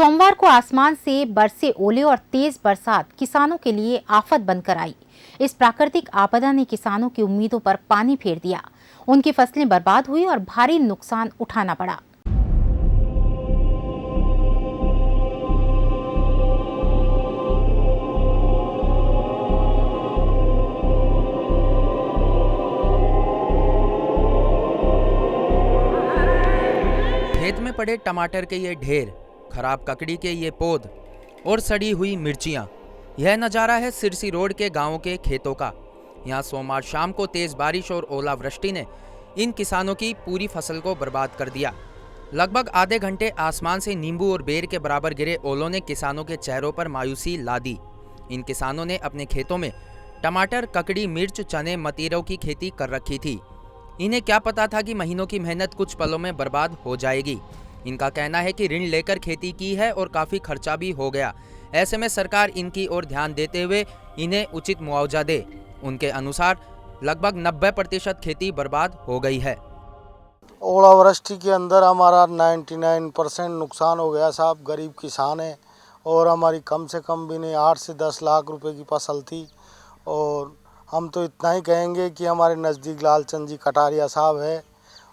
सोमवार को आसमान से बरसे ओले और तेज बरसात किसानों के लिए आफत बनकर आई। इस प्राकृतिक आपदा ने किसानों की उम्मीदों पर पानी फेर दिया। उनकी फसलें बर्बाद हुई और भारी नुकसान उठाना पड़ा। खेत में पड़े टमाटर के ये ढेर, खराब ककड़ी के ये पौध और सड़ी हुई मिर्चियाँ। यह नज़ारा है सिरसी रोड के गांवों के खेतों का। यहाँ सोमवार शाम को तेज़ बारिश और ओलावृष्टि ने इन किसानों की पूरी फसल को बर्बाद कर दिया। लगभग आधे घंटे आसमान से नींबू और बेर के बराबर गिरे ओलों ने किसानों के चेहरों पर मायूसी ला दी। इन किसानों ने अपने खेतों में टमाटर, ककड़ी, मिर्च, चने, मतीरों की खेती कर रखी थी। इन्हें क्या पता था कि महीनों की मेहनत कुछ पलों में बर्बाद हो जाएगी। इनका कहना है कि ऋण लेकर खेती की है और काफ़ी खर्चा भी हो गया। ऐसे में सरकार इनकी ओर ध्यान देते हुए इन्हें उचित मुआवजा दे। उनके अनुसार लगभग 90% खेती बर्बाद हो गई है। ओलावृष्टि के अंदर हमारा 99% नुकसान हो गया साहब। गरीब किसान है और हमारी कम से कम भी नहीं 8 से 10 लाख रुपए की फसल थी। और हम तो इतना ही कहेंगे कि हमारे नज़दीक लालचंद जी कटारिया साहब है,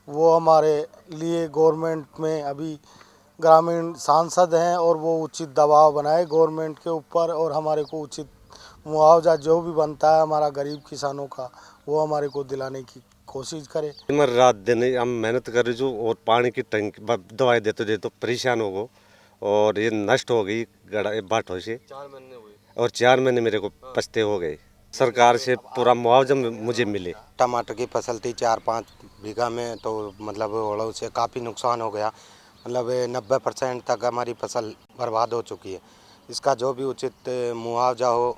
वो हमारे लिए गवर्नमेंट में अभी ग्रामीण सांसद हैं और वो उचित दबाव बनाए गवर्नमेंट के ऊपर और हमारे को उचित मुआवजा जो भी बनता है हमारा गरीब किसानों का वो हमारे को दिलाने की कोशिश करे। रात दिन हम मेहनत कर रहे जो और पानी की टंकी दवाई देते तो परेशान हो गो और ये नष्ट हो गई बाटों से 4 महीने हुए और 4 महीने मेरे को पछते हो गए। सरकार से पूरा मुआवजा मुझे मिले। टमाटर की फसल थी 4-5 बीघा में, तो मतलब ओलों से काफ़ी नुकसान हो गया। मतलब 90% तक हमारी फसल बर्बाद हो चुकी है। इसका जो भी उचित मुआवजा हो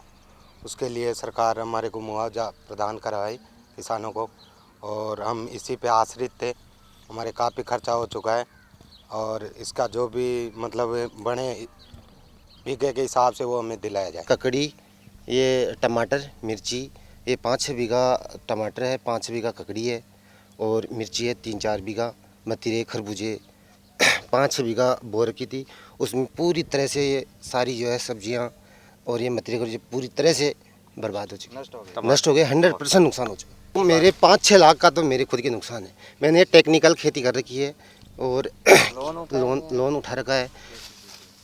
उसके लिए सरकार हमारे को मुआवजा प्रदान करवाए किसानों को, और हम इसी पे आश्रित थे। हमारे काफ़ी खर्चा हो चुका है और इसका जो भी मतलब बने बीघे के हिसाब से वो हमें दिलाया जाए। ककड़ी, ये टमाटर, मिर्ची, ये 5-6 बीघा टमाटर है, 5 बीघा ककड़ी है और मिर्ची है 3-4 बीघा, मतीरे, खरबूजे 5-6 बीघा बोर की थी। उसमें पूरी तरह से ये सारी जो है सब्जियां और ये मतीरे खरबूजे पूरी तरह से बर्बाद हो चुकी, नष्ट हो गए। 100% नुकसान हो चुका। तो मेरे 5-6 लाख का तो मेरे खुद के नुकसान है। मैंने टेक्निकल खेती कर रखी है और लोन उठा रखा है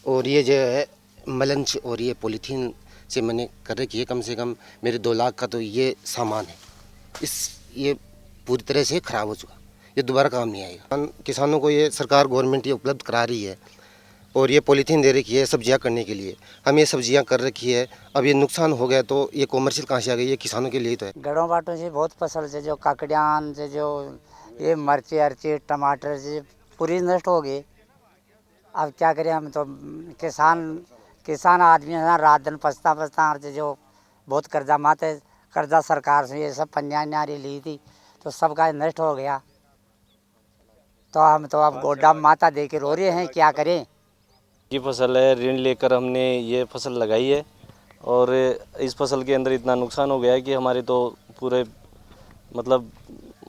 और ये जो है मलंच और ये पॉलीथीन से मैंने कर रखी है। कम से कम मेरे 2 लाख का तो ये सामान है। ये पूरी तरह से ख़राब हो चुका, ये दोबारा काम नहीं आएगा। किसानों को ये सरकार गवर्नमेंट ये उपलब्ध करा रही है और ये पॉलीथीन दे रखी है सब्जियां करने के लिए। हम ये सब्जियां कर रखी है, अब ये नुकसान हो गया तो ये कॉमर्शियल कहाँ से आ गई? ये किसानों के लिए तो है। गढ़ों बाटों से बहुत फसल से जो काकड़ियान से जो ये मर्ची अर्ची टमाटर से पूरी नष्ट हो गई। अब क्या करें, हम तो किसान आदमी है ना, रात दिन पछता जो बहुत कर्जा माते कर्जा सरकार से ये सब पंजाब ली थी तो सबका नष्ट हो गया। तो हम तो अब गोड्डा माता दे के रो रहे हैं, क्या करें। ये फसल है, ऋण लेकर हमने ये फसल लगाई है और इस फसल के अंदर इतना नुकसान हो गया है कि हमारे तो पूरे मतलब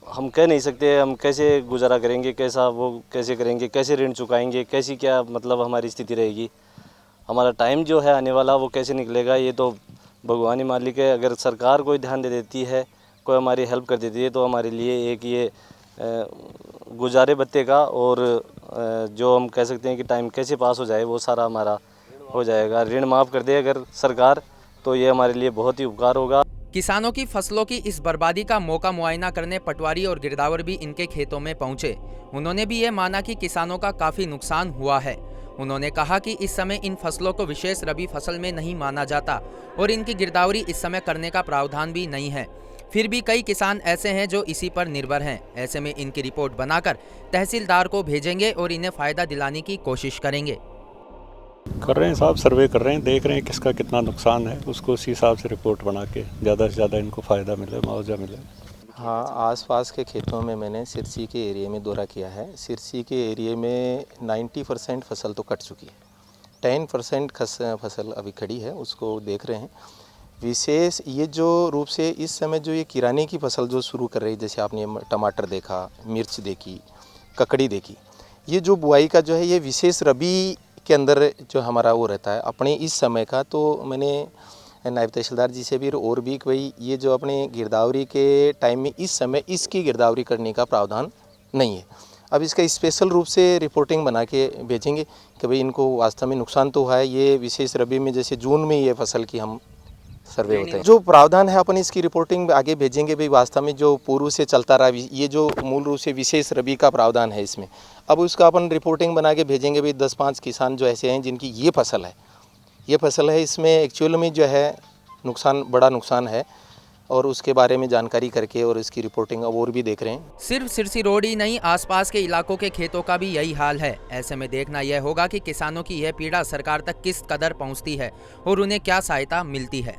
हम कह नहीं सकते हम कैसे गुजारा करेंगे, कैसा वो कैसे करेंगे, कैसे ऋण चुकाएंगे, कैसी क्या मतलब हमारी स्थिति रहेगी। हमारा टाइम जो है आने वाला वो कैसे निकलेगा ये तो भगवान ही मालिक है। अगर सरकार कोई ध्यान दे देती है, कोई हमारी हेल्प कर देती है तो हमारे लिए एक ये गुजारे बत्ते का और जो हम कह सकते हैं कि टाइम कैसे पास हो जाए वो सारा हमारा हो जाएगा। ऋण माफ़ कर दे अगर सरकार तो ये हमारे लिए बहुत ही उपकार होगा। किसानों की फसलों की इस बर्बादी का मौका मुआयना करने पटवारी और गिरदावर भी इनके खेतों में पहुंचे। उन्होंने भी ये माना कि किसानों का काफ़ी नुकसान हुआ है। उन्होंने कहा कि इस समय इन फसलों को विशेष रबी फसल में नहीं माना जाता और इनकी गिरदावरी इस समय करने का प्रावधान भी नहीं है। फिर भी कई किसान ऐसे हैं जो इसी पर निर्भर हैं। ऐसे में इनकी रिपोर्ट बनाकर तहसीलदार को भेजेंगे और इन्हें फ़ायदा दिलाने की कोशिश करेंगे। कर रहे हैं साहब, सर्वे कर रहे हैं, देख रहे हैं किसका कितना नुकसान है, उसको उसी हिसाब से रिपोर्ट बना के ज़्यादा से ज़्यादा इनको फ़ायदा मिले, मुआवजा मिले। हाँ, आसपास के खेतों में मैंने सिरसी के एरिया में दौरा किया है। सिरसी के एरिया में 90% फसल तो कट चुकी है, 10% फसल अभी खड़ी है, उसको देख रहे हैं। विशेष ये जो रूप से इस समय जो ये किराने की फसल जो शुरू कर रही है, जैसे आपने टमाटर देखा, मिर्च देखी, ककड़ी देखी, ये जो बुआई का जो है ये विशेष रबी के अंदर जो हमारा वो रहता है अपने इस समय का, तो मैंने नायब तहसीलदार जी से भी और भी कि भाई ये जो अपने गिरदावरी के टाइम में इस समय इसकी गिरदावरी करने का प्रावधान नहीं है। अब इसका स्पेशल रूप से रिपोर्टिंग बना के भेजेंगे कि भाई इनको वास्तव में नुकसान तो हुआ है। ये विशेष रबी में जैसे जून में ये फसल की हम सर्वे होते हैं, जो प्रावधान है अपन इसकी रिपोर्टिंग आगे भेजेंगे। भाई वास्तव में जो पूर्व से चलता रहा ये जो मूल रूप से विशेष रबी का प्रावधान है इसमें, अब उसका अपन रिपोर्टिंग बना के भेजेंगे। भाई 10-5 किसान जो ऐसे हैं जिनकी ये फसल है, इसमें एक्चुअल में जो है नुकसान, बड़ा नुकसान है, और उसके बारे में जानकारी करके और इसकी रिपोर्टिंग अब और भी देख रहे हैं। सिर्फ सिरसी रोड ही नहीं, आसपास के इलाकों के खेतों का भी यही हाल है। ऐसे में देखना यह होगा कि किसानों की यह पीड़ा सरकार तक किस कदर पहुंचती है और उन्हें क्या सहायता मिलती है।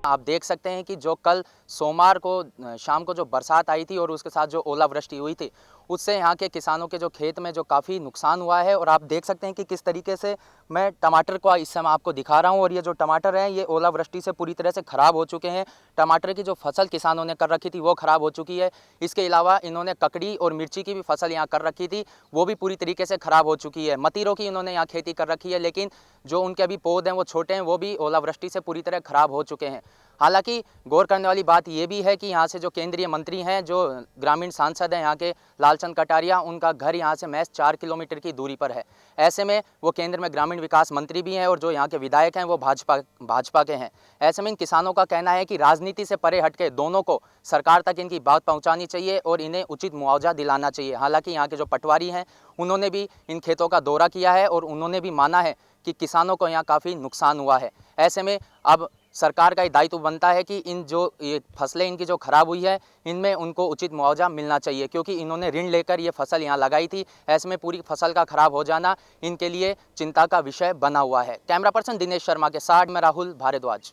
आप देख सकते हैं कि जो कल सोमवार को शाम को जो बरसात आई थी और उसके साथ जो ओलावृष्टि हुई थी, उससे यहाँ के किसानों के जो खेत में जो काफ़ी नुकसान हुआ है। और आप देख सकते हैं कि किस तरीके से मैं टमाटर को इस समय आपको दिखा रहा हूँ, और ये जो टमाटर हैं ये ओलावृष्टि से पूरी तरह से ख़राब हो चुके हैं। टमाटर की जो फसल किसानों ने कर रखी थी वो ख़राब हो चुकी है। इसके अलावा इन्होंने ककड़ी और मिर्ची की भी फसल यहाँ कर रखी थी, वो भी पूरी तरीके से ख़राब हो चुकी है। मतीरों की इन्होंने यहाँ खेती कर रखी है, लेकिन जो उनके अभी पौध हैं वो छोटे हैं, वो भी ओलावृष्टि से पूरी तरह ख़राब हो चुके हैं। हालांकि गौर करने वाली बात ये भी है कि यहाँ से जो केंद्रीय मंत्री हैं, जो ग्रामीण सांसद हैं यहाँ के लालचंद कटारिया, उनका घर यहाँ से महज 4 किलोमीटर की दूरी पर है। ऐसे में वो केंद्र में ग्रामीण विकास मंत्री भी हैं और जो यहाँ के विधायक हैं वो भाजपा के हैं। ऐसे में इन किसानों का कहना है कि राजनीति से परे हटके दोनों को सरकार तक इनकी बात पहुँचानी चाहिए और इन्हें उचित मुआवजा दिलाना चाहिए। हालाँकि यहाँ के जो पटवारी हैं उन्होंने भी इन खेतों का दौरा किया है और उन्होंने भी माना है कि किसानों को यहाँ काफ़ी नुकसान हुआ है। ऐसे में अब सरकार का ये दायित्व बनता है कि इन जो ये फसलें इनकी जो ख़राब हुई है, इनमें उनको उचित मुआवजा मिलना चाहिए, क्योंकि इन्होंने ऋण लेकर ये फसल यहाँ लगाई थी। ऐसे में पूरी फसल का ख़राब हो जाना इनके लिए चिंता का विषय बना हुआ है। कैमरा पर्सन दिनेश शर्मा के साथ मैं राहुल भारद्वाज।